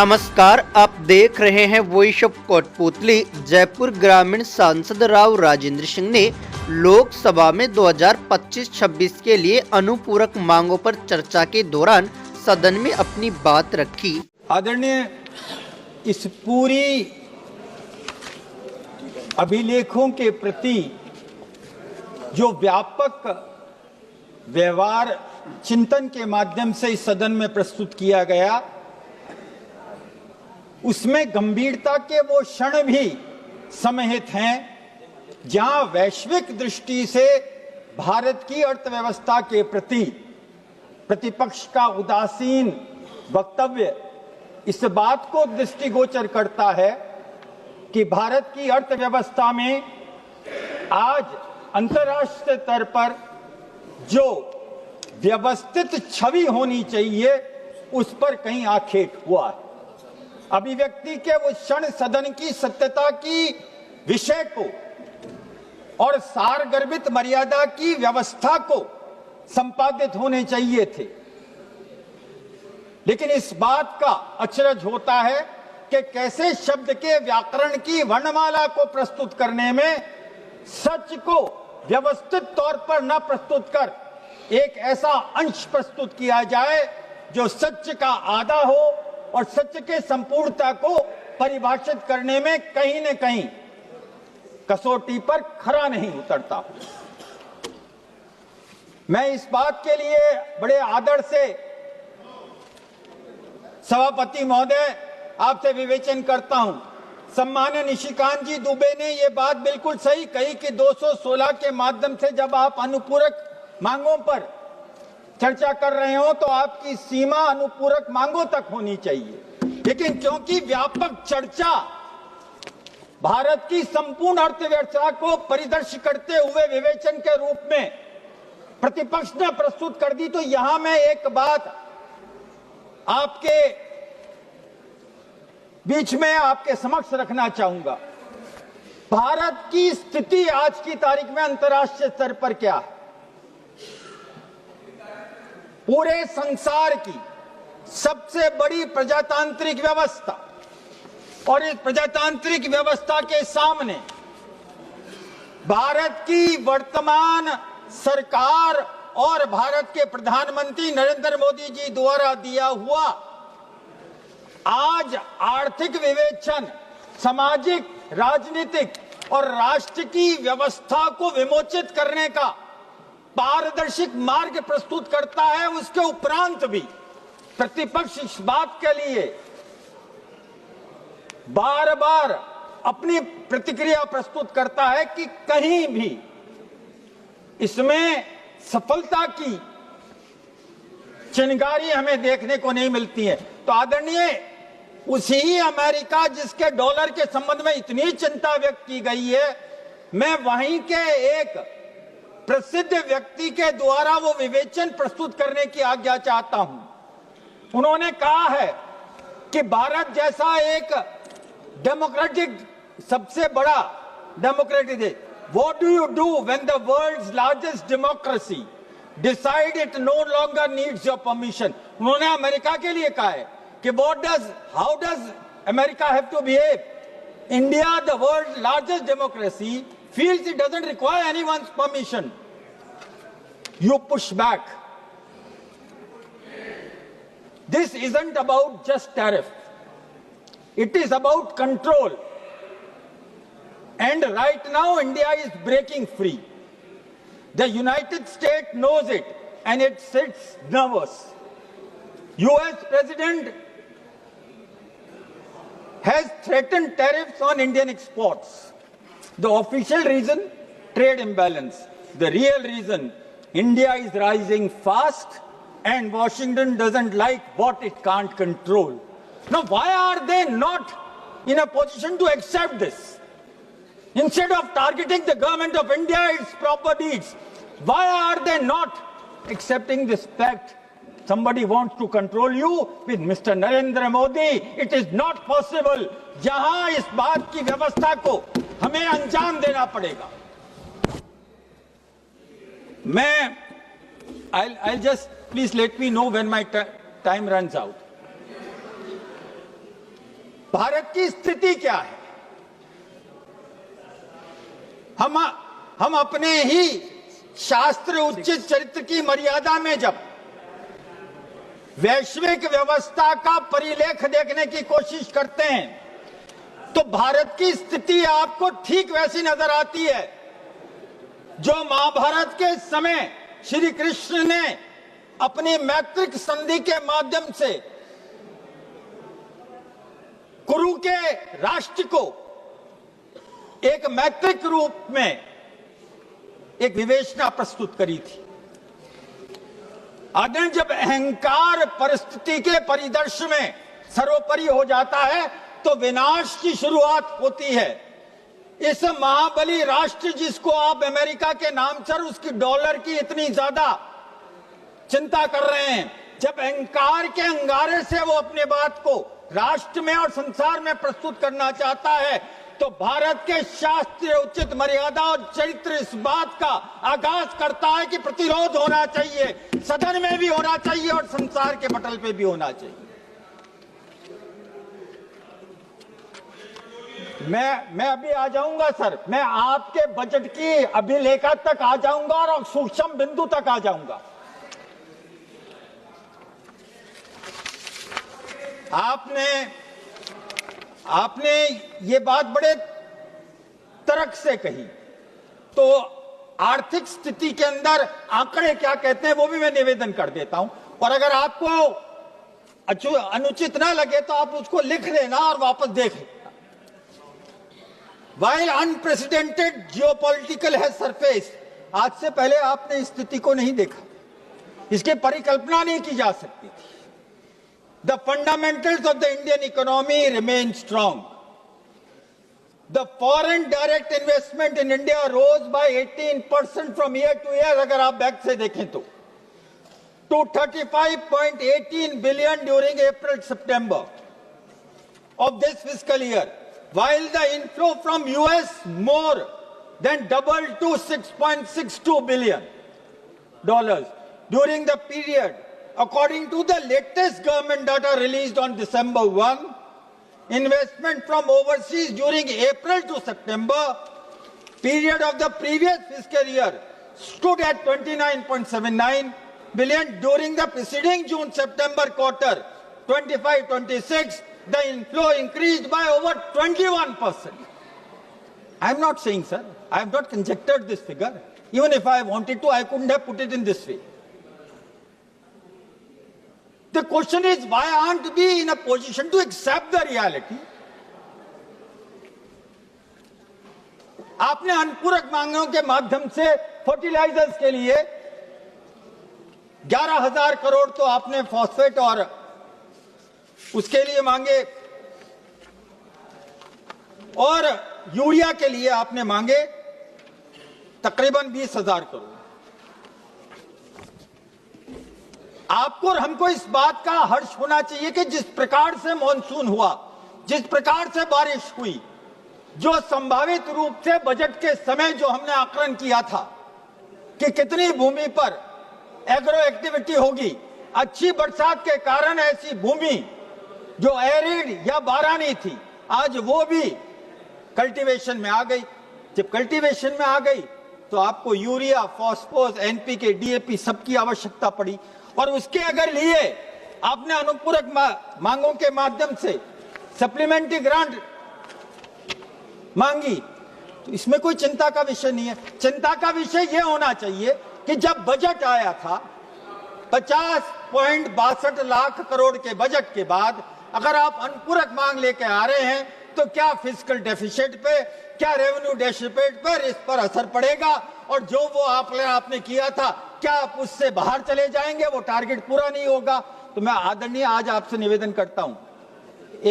नमस्कार, आप देख रहे हैं वॉइस ऑफ कोटपुतली। जयपुर ग्रामीण सांसद राव राजेंद्र सिंह ने लोकसभा में 2025-26 के लिए अनुपूरक मांगों पर चर्चा के दौरान सदन में अपनी बात रखी। आदरणीय, इस पूरी अभिलेखों के प्रति जो व्यापक व्यवहार चिंतन के माध्यम से इस सदन में प्रस्तुत किया गया, उसमें गंभीरता के वो क्षण भी समाहित हैं जहां वैश्विक दृष्टि से भारत की अर्थव्यवस्था के प्रति प्रतिपक्ष का उदासीन वक्तव्य इस बात को दृष्टिगोचर करता है कि भारत की अर्थव्यवस्था में आज अंतर्राष्ट्रीय स्तर पर जो व्यवस्थित छवि होनी चाहिए उस पर कहीं आक्षेप हुआ है। अभिव्यक्ति के उस क्षण सदन की सत्यता की विषय को और सारगर्भित मर्यादा की व्यवस्था को संपादित होने चाहिए थे, लेकिन इस बात का अचरज होता है कि कैसे शब्द के व्याकरण की वर्णमाला को प्रस्तुत करने में सच को व्यवस्थित तौर पर न प्रस्तुत कर एक ऐसा अंश प्रस्तुत किया जाए जो सच का आधा हो और सत्य के संपूर्णता को परिभाषित करने में कहीं न कहीं कसौटी पर खरा नहीं उतरता। मैं इस बात के लिए बड़े आदर से सभापति महोदय आपसे विवेचन करता हूं। सम्मान्य निशिकांत जी दुबे ने यह बात बिल्कुल सही कही कि 216 के माध्यम से जब आप अनुपूरक मांगों पर चर्चा कर रहे हो तो आपकी सीमा अनुपूरक मांगों तक होनी चाहिए, लेकिन क्योंकि व्यापक चर्चा भारत की संपूर्ण अर्थव्यवस्था को परिदर्श करते हुए विवेचन के रूप में प्रतिपक्ष ने प्रस्तुत कर दी, तो यहां मैं एक बात आपके बीच में आपके समक्ष रखना चाहूंगा। भारत की स्थिति आज की तारीख में अंतर्राष्ट्रीय स्तर पर क्या है? पूरे संसार की सबसे बड़ी प्रजातांत्रिक व्यवस्था, और इस प्रजातांत्रिक व्यवस्था के सामने भारत की वर्तमान सरकार और भारत के प्रधानमंत्री नरेंद्र मोदी जी द्वारा दिया हुआ आज आर्थिक विवेचन, सामाजिक, राजनीतिक और राष्ट्र की व्यवस्था को विमोचित करने का पारदर्शी मार्ग प्रस्तुत करता है। उसके उपरांत भी प्रतिपक्ष इस बात के लिए बार बार अपनी प्रतिक्रिया प्रस्तुत करता है कि कहीं भी इसमें सफलता की चिंगारी हमें देखने को नहीं मिलती है। तो आदरणीय, उसी अमेरिका जिसके डॉलर के संबंध में इतनी चिंता व्यक्त की गई है, मैं वहीं के एक प्रसिद्ध व्यक्ति के द्वारा वो विवेचन प्रस्तुत करने की आज्ञा चाहता हूं। उन्होंने कहा है कि भारत जैसा एक डेमोक्रेटिक, सबसे बड़ा डेमोक्रेटिक देश, what do you do when the world's largest democracy decide it no longer needs your permission. उन्होंने अमेरिका के लिए कहा है कि how does America have to behave? India, the world largest democracy, feels it doesn't require anyone's permission. You push back. This isn't about just tariff. It is about control. And right now India is breaking free. The United States knows it and it sits nervous. US President has threatened tariffs on Indian exports. The official reason, trade imbalance. The real reason, India is rising fast and Washington doesn't like what it can't control. Now, why are they not in a position to accept this? Instead of targeting the government of India, its proper deeds, why are they not accepting this fact? Somebody wants to control you with Mr. Narendra Modi. It is not possible. जहां इस बात की व्यवस्था को हमें अंजाम देना पड़ेगा। I'll just please let me know when my time runs out. Bharat की स्थिति क्या है? हम अपने ही शास्त्र उचित चरित्र की मर्यादा में जब वैश्विक व्यवस्था का परिलेख देखने की कोशिश करते हैं तो भारत की स्थिति आपको ठीक वैसी नजर आती है जो महाभारत के समय श्री कृष्ण ने अपनी मैत्रिक संधि के माध्यम से कुरु के राष्ट्र को एक मैत्रिक रूप में एक विवेचना प्रस्तुत करी थी। अगर जब अहंकार परिस्थिति के परिदृश्य में सर्वोपरि हो जाता है तो विनाश की शुरुआत होती है। इस महाबली राष्ट्र जिसको आप अमेरिका के नाम पर उसकी डॉलर की इतनी ज्यादा चिंता कर रहे हैं, जब अहंकार के अंगारे से वो अपने बात को राष्ट्र में और संसार में प्रस्तुत करना चाहता है तो भारत के शास्त्रीय उचित मर्यादा और चरित्र इस बात का आगाज करता है कि प्रतिरोध होना चाहिए, सदन में भी होना चाहिए और संसार के पटल पे भी होना चाहिए। मैं अभी आ जाऊंगा सर, मैं आपके बजट की अभिलेखा तक आ जाऊंगा और सूक्ष्म बिंदु तक आ जाऊंगा। आपने ये बात बड़े तर्क से कही, तो आर्थिक स्थिति के अंदर आंकड़े क्या कहते हैं वो भी मैं निवेदन कर देता हूं, और अगर आपको अनुचित ना लगे तो आप उसको लिख लेना और वापस देख लेना। While unprecedented geopolitical has surfaced, आज से पहले आपने इस स्थिति को नहीं देखा, इसकी परिकल्पना नहीं की जा सकती थी। The fundamentals of the Indian economy remain strong. The foreign direct investment in India rose by 18% from year to year, अगर आप बैक से देखें तो, to 35.18 billion during April-September of this fiscal year, while the inflow from US more than doubled to $6.62 billion during the period. According to the latest government data released on December 1, investment from overseas during April to September period of the previous fiscal year stood at 29.79 billion. During the preceding June-September quarter 25-26, the inflow increased by over 21%. I am not saying, sir, I have not conjectured this figure. Even if I wanted to, I couldn't have put it in this way. The question is, why aren't we in a position to accept the reality? आपने अनुपूरक मांगों के माध्यम से fertilisers के लिए 11,000 करोड़ तो आपने फॉस्फेट और उसके लिए मांगे, और यूरिया के लिए आपने मांगे तकरीबन 20,000 करोड़। आपको और हमको इस बात का हर्ष होना चाहिए कि जिस प्रकार से मॉनसून हुआ, जिस प्रकार से बारिश हुई, जो संभावित रूप से बजट के समय जो हमने आकलन किया था कि कितनी भूमि पर एग्रो एक्टिविटी होगी, अच्छी बरसात के कारण ऐसी भूमि जो एरिड या बारानी थी आज वो भी कल्टीवेशन में आ गई। जब कल्टीवेशन में आ गई तो आपको यूरिया, फॉस्फोरस, एनपीके, डीएपी सबकी आवश्यकता पड़ी, और उसके अगर लिए आपने अनुपूरक मांगों के माध्यम से सप्लीमेंट्री ग्रांट मांगी, तो इसमें कोई चिंता का विषय नहीं है। चिंता का विषय यह होना चाहिए कि जब बजट आया था 50.62 लाख करोड़ के बजट के बाद अगर आप अनुपूरक मांग लेके आ रहे हैं तो क्या फिस्कल डेफिसिट पे, क्या रेवेन्यू डेफिसिट पर इस पर असर पड़ेगा, और जो वो आपने किया था क्या आप उससे बाहर चले जाएंगे, वो टारगेट पूरा नहीं होगा। तो मैं आदरणीय आज आपसे निवेदन करता हूं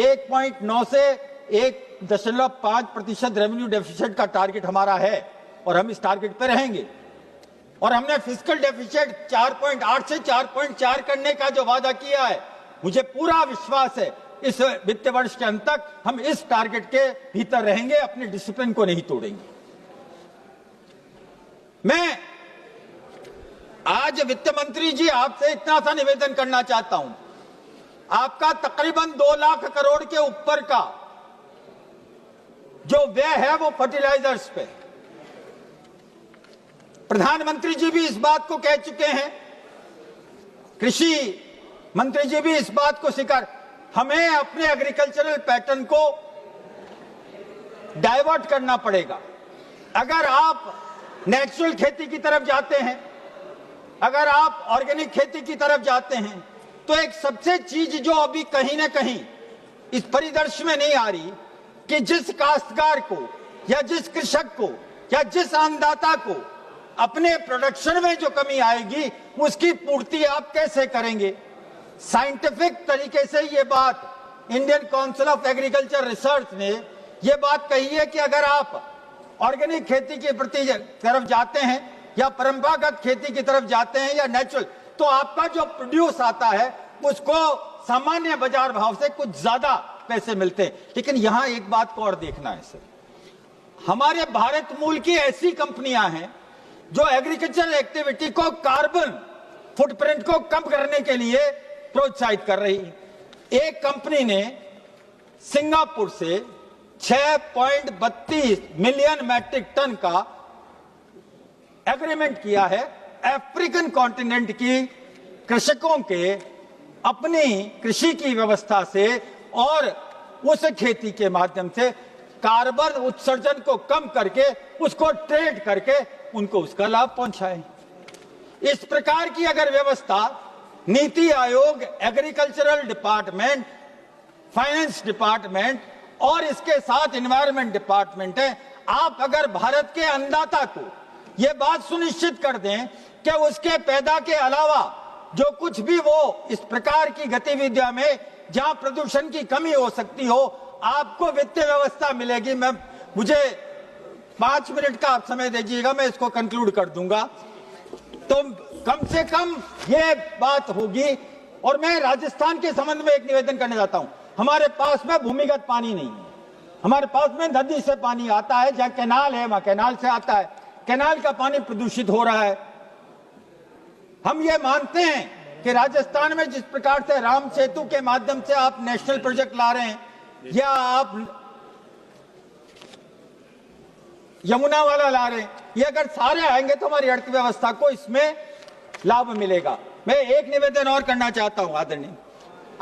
1.9 से 1.5% रेवेन्यू डेफिसिट का टारगेट हमारा है और हम इस टारगेट पे रहेंगे, और हमने फिस्कल डेफिसिट 4.8 से 4.4 करने का जो वादा किया है, मुझे पूरा विश्वास है इस वित्त वर्ष के अंत तक हम इस टारगेट के भीतर रहेंगे, अपने डिसिप्लिन को नहीं तोड़ेंगे। मैं आज वित्त मंत्री जी आपसे इतना सा निवेदन करना चाहता हूं आपका तकरीबन 2 लाख करोड़ के ऊपर का जो व्यय है वो फर्टिलाइजर्स पे। प्रधानमंत्री जी भी इस बात को कह चुके हैं, कृषि मंत्री जी भी इस बात को स्वीकार, हमें अपने एग्रीकल्चरल पैटर्न को डाइवर्ट करना पड़ेगा। अगर आप नेचुरल खेती की तरफ जाते हैं, अगर आप ऑर्गेनिक खेती की तरफ जाते हैं, तो एक सबसे चीज जो अभी कहीं ना कहीं इस परिदृश्य में नहीं आ रही कि जिस काश्तकार को या जिस कृषक को या जिस अन्नदाता को अपने प्रोडक्शन में जो कमी आएगी उसकी पूर्ति आप कैसे करेंगे। साइंटिफिक तरीके से ये बात Indian council of agriculture research ने ये बात कही है कि अगर आप ऑर्गेनिक खेती की प्रति तरफ जाते हैं या परंपरागत खेती की तरफ जाते हैं या नेचुरल, तो आपका जो प्रोड्यूस आता है उसको सामान्य बाजार भाव से कुछ ज्यादा पैसे मिलते हैं। लेकिन यहां एक बात को और देखना है सर, हमारे भारत मूल की ऐसी कंपनियां हैं जो एग्रीकल्चर एक्टिविटी को, कार्बन फुटप्रिंट को कम करने के लिए प्रोत्साहित कर रही है। एक कंपनी ने सिंगापुर से 6.32 मिलियन मैट्रिक टन का एग्रीमेंट किया है अफ्रीकन कॉन्टिनेंट की कृषकों के अपनी कृषि की व्यवस्था से और उस खेती के माध्यम से कार्बन उत्सर्जन को कम करके उसको ट्रेड करके उनको उसका लाभ पहुंचाए। इस प्रकार की अगर व्यवस्था NITI Aayog, agricultural department, finance department और इसके साथ एनवायरनमेंट डिपार्टमेंट है, आप अगर भारत के अन्नदाता को यह बात सुनिश्चित कर दें कि उसके पैदा के अलावा जो कुछ भी वो इस प्रकार की गतिविधियों में जहां प्रदूषण की कमी हो सकती हो, आपको वित्तीय व्यवस्था मिलेगी। मुझे 5 मिनट का आप समय दीजिएगा, मैं इसको कंक्लूड कर दूंगा। तो कम से कम ये बात होगी। और मैं राजस्थान के संबंध में एक निवेदन करने जाता हूं। हमारे पास में भूमिगत पानी नहीं है, हमारे पास में नदी से पानी आता है, जहां कैनाल है वहां कैनाल से आता है, कैनाल का पानी प्रदूषित हो रहा है। हम ये मानते हैं कि राजस्थान में जिस प्रकार से राम सेतु के माध्यम से आप नेशनल प्रोजेक्ट ला रहे हैं या आप यमुना वाला ला रहे हैं, ये अगर सारे आएंगे तो हमारी अर्थव्यवस्था को इसमें लाभ मिलेगा। मैं एक निवेदन और करना चाहता हूं आदरणीय,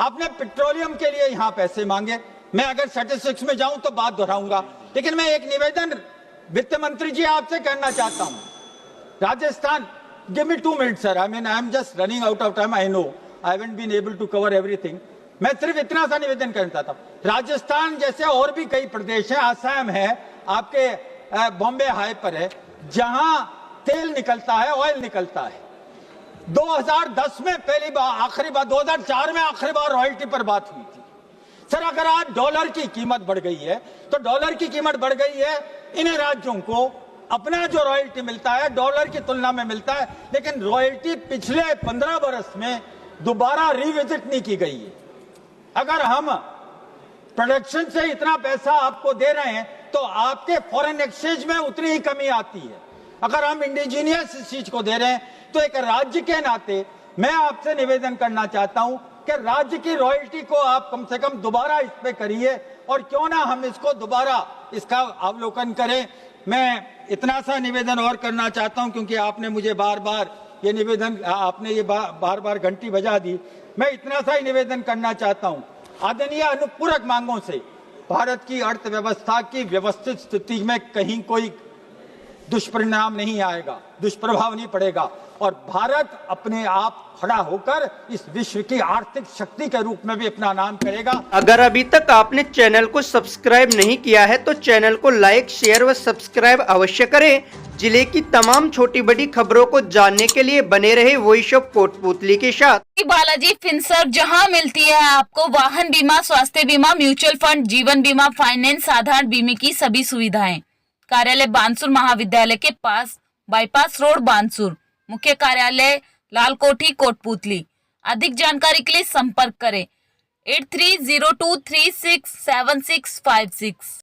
आपने पेट्रोलियम के लिए यहां पैसे मांगे, मैं अगर स्टैटिस्टिक्स में जाऊं तो बात दोहराऊंगा, लेकिन मैं एक निवेदन वित्त मंत्री जी आपसे करना चाहता हूं। Rajasthan, give me 2 minutes sir, I mean I am just running out of time, I know I haven't been able to cover everything। मैं सिर्फ इतना सा निवेदन करना चाहता हूं, राजस्थान जैसे और भी कई प्रदेश हैं, आसाम है, आपके बॉम्बे हाई पर है, जहां तेल निकलता है, ऑयल निकलता है। 2010 में पहली बार, आखिरी बार 2004 में आखिरी बार रॉयल्टी पर बात हुई थी। सर अगर आज डॉलर की कीमत बढ़ गई है तो डॉलर की कीमत बढ़ गई है, इन राज्यों को अपना जो रॉयल्टी मिलता है डॉलर की तुलना में मिलता है, लेकिन रॉयल्टी पिछले 15 बरस में दोबारा रिविजिट नहीं की गई है। अगर हम प्रोडक्शन से इतना पैसा आपको दे रहे हैं तो आपके फॉरेन एक्सचेंज में उतनी ही कमी आती है। अगर हम इंडिजीनियस इस चीज को दे रहे हैं तो एक राज्य के नाते मैं आपसे निवेदन करना चाहता हूं कि राज्य की रॉयल्टी को आप कम से कम दोबारा इस पे करिए, और क्यों ना हम इसको दोबारा इसका अवलोकन करें। मैं इतना सा निवेदन और करना चाहता हूं क्योंकि आपने मुझे बार बार ये निवेदन, आपने ये बार बार घंटी बजा दी। मैं इतना सा ही निवेदन करना चाहता हूं, आदरणीय अनुपूरक मांगों से भारत की अर्थव्यवस्था की व्यवस्थित स्थिति में कहीं कोई दुष्परिणाम नहीं आएगा, दुष्प्रभाव नहीं पड़ेगा, और भारत अपने आप खड़ा होकर इस विश्व की आर्थिक शक्ति के रूप में भी अपना नाम करेगा। अगर अभी तक आपने चैनल को सब्सक्राइब नहीं किया है तो चैनल को लाइक, शेयर व सब्सक्राइब अवश्य करें। जिले की तमाम छोटी बड़ी खबरों को जानने के लिए बने रहे वॉइस ऑफ कोटपुतली के साथ। बालाजी फिनसर्व, जहां मिलती है आपको वाहन बीमा, स्वास्थ्य बीमा, म्यूचुअल फंड, जीवन बीमा, फाइनेंस, साधारण बीमे की सभी सुविधाएं। कार्यालय बानसूर महाविद्यालय के पास, बाईपास रोड बानसूर। मुख्य कार्यालय लाल कोठी कोटपुतली। अधिक जानकारी के लिए संपर्क करें 8302367656।